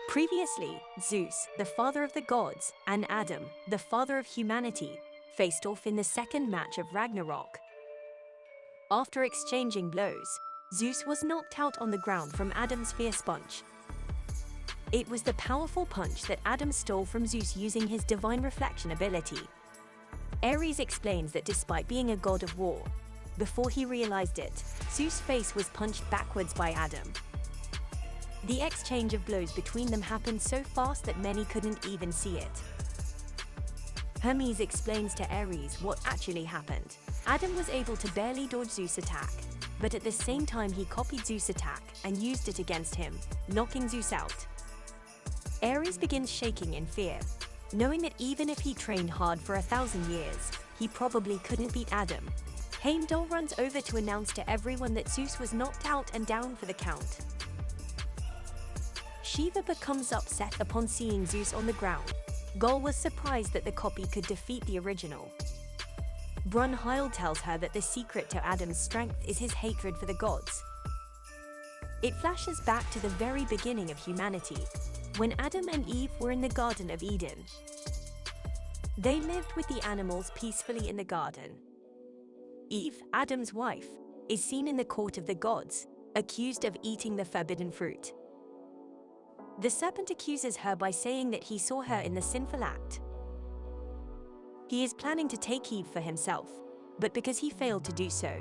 Previously, Zeus, the father of the gods, and Adam, the father of humanity, faced off in the second match of Ragnarok. After exchanging blows, Zeus was knocked out on the ground from Adam's fierce punch. It was the powerful punch that Adam stole from Zeus using his divine reflection ability. Ares explains that despite being a god of war, before he realized it, Zeus' face was punched backwards by Adam. The exchange of blows between them happened so fast that many couldn't even see it. Hermes explains to Ares what actually happened. Adam was able to barely dodge Zeus' attack, but at the same time he copied Zeus' attack and used it against him, knocking Zeus out. Ares begins shaking in fear, knowing that even if he trained hard for 1,000 years, he probably couldn't beat Adam. Heimdall runs over to announce to everyone that Zeus was knocked out and down for the count. Shiva becomes upset upon seeing Zeus on the ground. Gol was surprised that the copy could defeat the original. Brunhild tells her that the secret to Adam's strength is his hatred for the gods. It flashes back to the very beginning of humanity, when Adam and Eve were in the Garden of Eden. They lived with the animals peacefully in the garden. Eve, Adam's wife, is seen in the court of the gods, accused of eating the forbidden fruit. The serpent accuses her by saying that he saw her in the sinful act. He is planning to take Eve for himself, but because he failed to do so,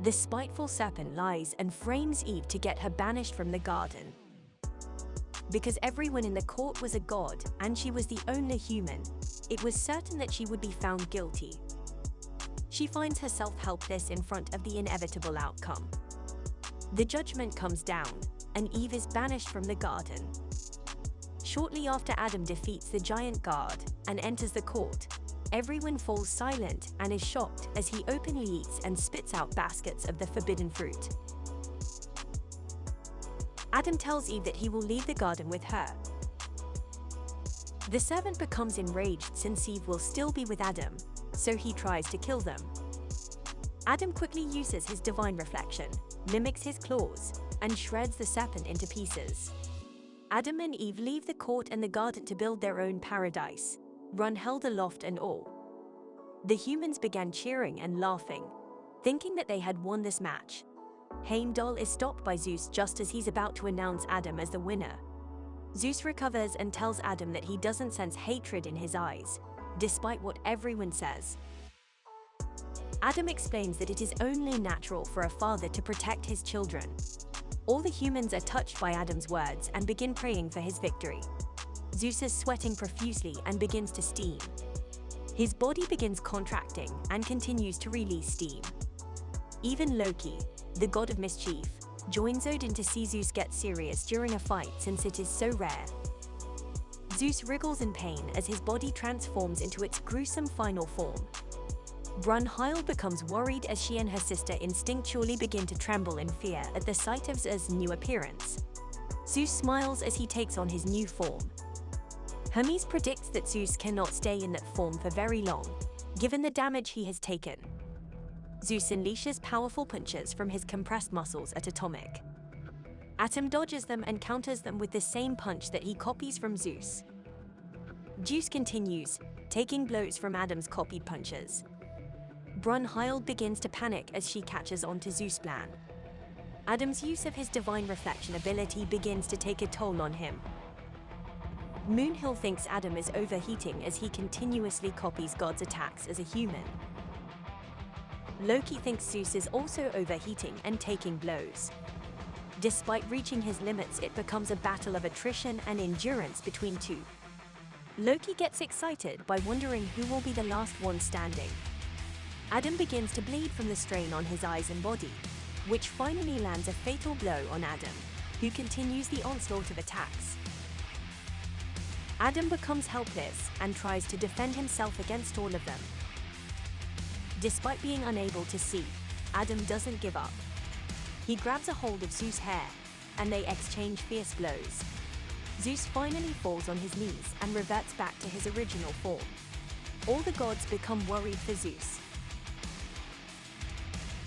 the spiteful serpent lies and frames Eve to get her banished from the garden. Because everyone in the court was a god and she was the only human, it was certain that she would be found guilty. She finds herself helpless in front of the inevitable outcome. The judgment comes down, and Eve is banished from the garden. Shortly after Adam defeats the giant guard and enters the court, everyone falls silent and is shocked as he openly eats and spits out baskets of the forbidden fruit. Adam tells Eve that he will leave the garden with her. The servant becomes enraged since Eve will still be with Adam, so he tries to kill them. Adam quickly uses his divine reflection, mimics his claws, and shreds the serpent into pieces. Adam and Eve leave the court and the garden to build their own paradise, run held aloft and all. The humans began cheering and laughing, thinking that they had won this match. Heimdall is stopped by Zeus just as he's about to announce Adam as the winner. Zeus recovers and tells Adam that he doesn't sense hatred in his eyes, despite what everyone says. Adam explains that it is only natural for a father to protect his children. All the humans are touched by Adam's words and begin praying for his victory. Zeus is sweating profusely and begins to steam. His body begins contracting and continues to release steam. Even Loki, the god of mischief, joins Odin to see Zeus get serious during a fight since it is so rare. Zeus wriggles in pain as his body transforms into its gruesome final form. Brunhild becomes worried as she and her sister instinctually begin to tremble in fear at the sight of Zeus' new appearance. Zeus smiles as he takes on his new form. Hermes predicts that Zeus cannot stay in that form for very long, given the damage he has taken. Zeus unleashes powerful punches from his compressed muscles at Atomic. Atom dodges them and counters them with the same punch that he copies from Zeus. Zeus continues, taking blows from Adam's copied punches. Brunhild begins to panic as she catches on to Zeus' plan. Adam's use of his divine reflection ability begins to take a toll on him. Moonhill thinks Adam is overheating as he continuously copies God's attacks as a human. Loki thinks Zeus is also overheating and taking blows. Despite reaching his limits, it becomes a battle of attrition and endurance between two. Loki gets excited by wondering who will be the last one standing. Adam begins to bleed from the strain on his eyes and body, which finally lands a fatal blow on Adam, who continues the onslaught of attacks. Adam becomes helpless and tries to defend himself against all of them. Despite being unable to see, Adam doesn't give up. He grabs a hold of Zeus' hair, and they exchange fierce blows. Zeus finally falls on his knees and reverts back to his original form. All the gods become worried for Zeus.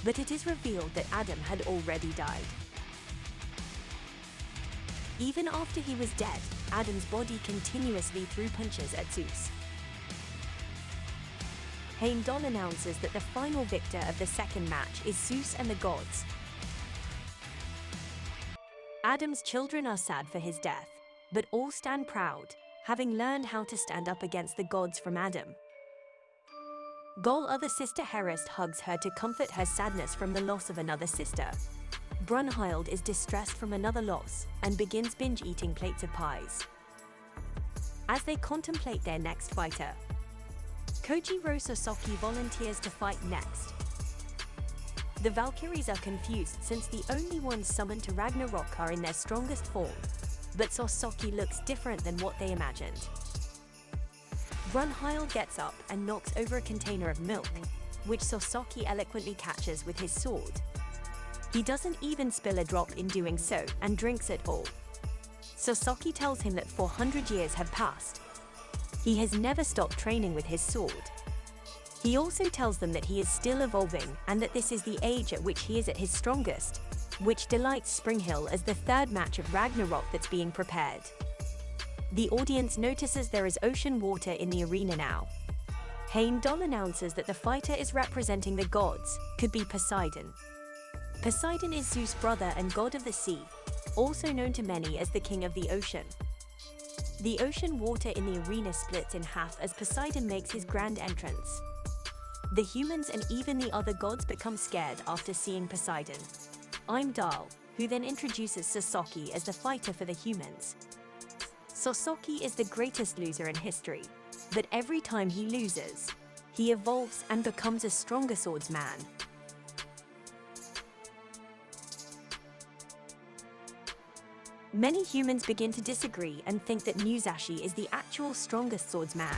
But it is revealed that Adam had already died. Even after he was dead, Adam's body continuously threw punches at Zeus. Heimdall announces that the final victor of the second match is Zeus and the gods. Adam's children are sad for his death, but all stand proud, having learned how to stand up against the gods from Adam. Gol's other sister Herist hugs her to comfort her sadness from the loss of another sister. Brunhild is distressed from another loss and begins binge-eating plates of pies. As they contemplate their next fighter, Kojiro Sasaki volunteers to fight next. The Valkyries are confused since the only ones summoned to Ragnarok are in their strongest form, but Sasaki looks different than what they imagined. Brunhild gets up and knocks over a container of milk, which Sasaki eloquently catches with his sword. He doesn't even spill a drop in doing so and drinks it all. Sasaki tells him that 400 years have passed. He has never stopped training with his sword. He also tells them that he is still evolving and that this is the age at which he is at his strongest, which delights Springhill as the third match of Ragnarok that's being prepared. The audience notices there is ocean water in the arena now. Heimdall announces that the fighter is representing the gods, could be Poseidon. Poseidon is Zeus' brother and god of the sea, also known to many as the king of the ocean. The ocean water in the arena splits in half as Poseidon makes his grand entrance. The humans and even the other gods become scared after seeing Poseidon. Heimdall, who then introduces Sasaki as the fighter for the humans. Sasaki is the greatest loser in history, but every time he loses, he evolves and becomes a stronger swordsman. Many humans begin to disagree and think that Musashi is the actual strongest swordsman.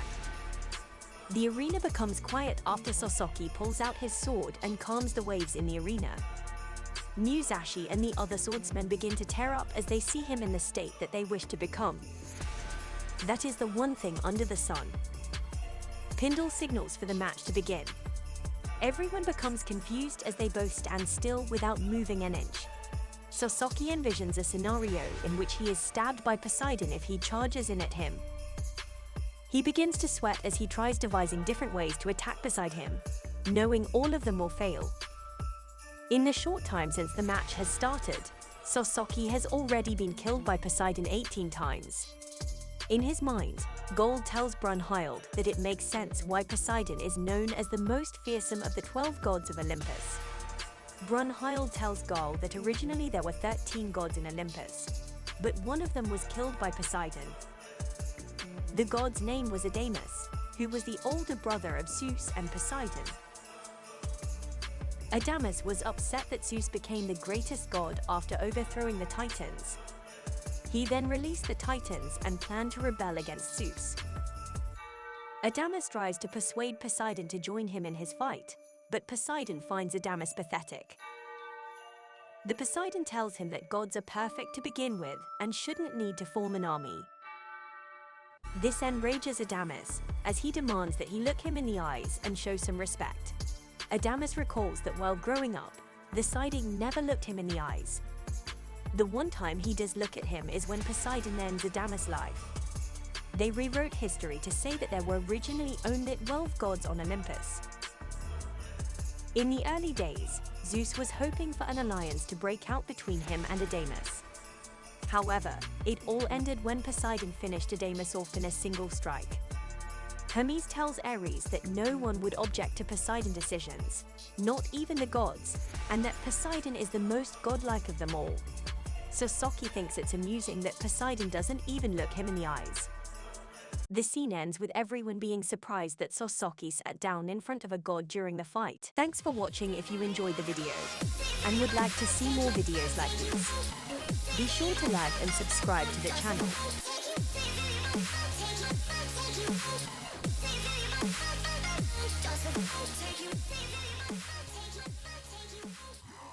The arena becomes quiet after Sasaki pulls out his sword and calms the waves in the arena. Musashi and the other swordsmen begin to tear up as they see him in the state that they wish to become. That is the one thing under the sun. Pindle signals for the match to begin. Everyone becomes confused as they both stand still without moving an inch. Sasaki envisions a scenario in which he is stabbed by Poseidon if he charges in at him. He begins to sweat as he tries devising different ways to attack beside him, knowing all of them will fail. In the short time since the match has started, Sasaki has already been killed by Poseidon 18 times. In his mind, Gold tells Brunhild that it makes sense why Poseidon is known as the most fearsome of the 12 gods of Olympus. Brunhild tells Gold that originally there were 13 gods in Olympus, but one of them was killed by Poseidon. The god's name was Adamas, who was the older brother of Zeus and Poseidon. Adamas was upset that Zeus became the greatest god after overthrowing the Titans. He then released the Titans and planned to rebel against Zeus. Adamas tries to persuade Poseidon to join him in his fight, but Poseidon finds Adamas pathetic. The Poseidon tells him that gods are perfect to begin with and shouldn't need to form an army. This enrages Adamas, as he demands that he look him in the eyes and show some respect. Adamas recalls that while growing up, the Poseidon never looked him in the eyes. The one time he does look at him is when Poseidon ends Adamas' life. They rewrote history to say that there were originally only 12 gods on Olympus. In the early days, Zeus was hoping for an alliance to break out between him and Adamas. However, it all ended when Poseidon finished Adamas off in a single strike. Hermes tells Ares that no one would object to Poseidon's decisions, not even the gods, and that Poseidon is the most godlike of them all. Sasaki thinks it's amusing that Poseidon doesn't even look him in the eyes. The scene ends with everyone being surprised that Sasaki sat down in front of a god during the fight. Thanks for watching. If you enjoyed the video and would like to see more videos like these, be sure to like and subscribe to the channel.